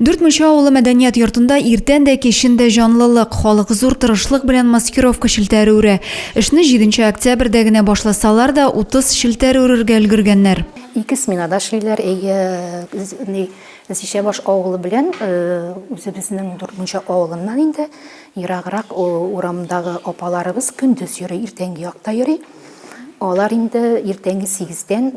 Дүртмүлче авылы мәдәният йортында иртән дә кичен дә жанлылык, халык зур тырышлык белән маскировка шелтәре үрә. Эшне 7 октябрьдә генә башласалар да 30 шелтәре үрергә өлгергәннәр. 2 сменада эшлиләр. Зишәбаш авылы белән үзебезнең 4нче авылыннан инде ераграк урамдагы апаларыбыз көндез йөри, иртәнге якта йөри. Алар инде иртәнге 8дән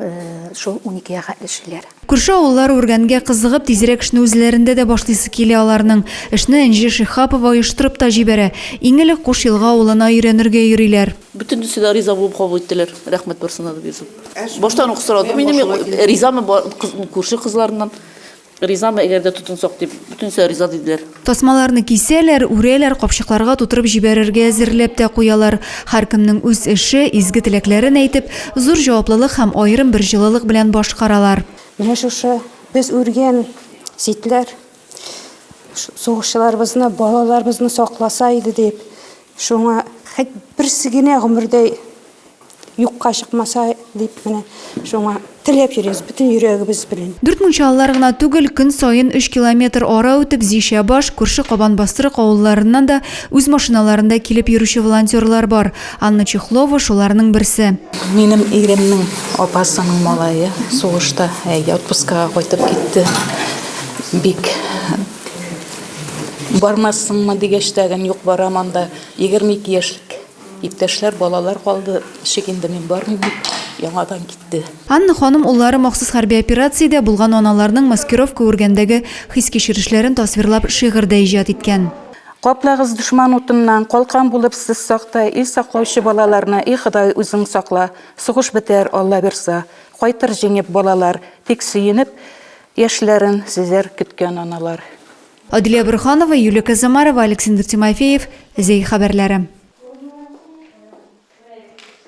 шул 12гә хәтле эшлиләр. Күрше авыллар үргәнгә кызыгып тизрәк эшне үзләрендә дә башлыйсы килә аларның. Эшне Энҗе Шихапова оештырып та җибәрә. Иң элек Кушъелга авылына өйрәнергә йөриләр. Bütün dünyada rıza bulup kabul ettiler. Rahmet versin adı bizim. Baştan okusuradım. Benim rızamı kurşu kızlarından rızamı eğer de tutunsak deyip bütün rıza dediler. Тасмаларны кисәләр, үрәләр, капчыкларга тутырып җибәрергә әзерләп тә куялар. Һәркемнең үз эше, изге теләкләрен әйтеп, зур җаваплылык һәм аерым бер җылылык белән башкаралар. Менә шушы без үргән ситләр сугышчыларыбызны, балаларыбызны сакласа иде дип, шуңа берсе генә гомердә юкка чыкмаса дип менә шуңа теләп йөрибез бөтен йөрәгебез белән. Дүртмүлчалар гына түгел, көн саен 3 километр ара үтеп Зишәбаш, Күрше Кабанбастырык авылларыннан да үз машиналарында килеп йөрүче волонтерлар бар. Анна Чехлова шуларның берсе. Минем игремнең апасының малае сугышта отпускага кайтып китте. Бик бармасыңмы дигәштәгән юк, бараман да 22 яшьлек иптәшләр, балалар калды. Шикендә мин бармыйм дип яңадан китте. Анна ханым уллары махсус хәрби операциядә булган аналарның маскировка үргәндәге хис кичерешләрен тасвирлап шигырьдә иҗат иткән. Каплагыз дошман утыннан калкан булып сез сакта, ил саклаучы балаларны, и Ходай үзең сакла. Сугыш бетәр, Алла берса. Кайтыр җиңеп балалар, тик сөенеп яшьләрен сезәр көткән аналар. Адилия Бурханова, Юлия Казамарова, Александр Тимофеев, Зей хәбәрләре.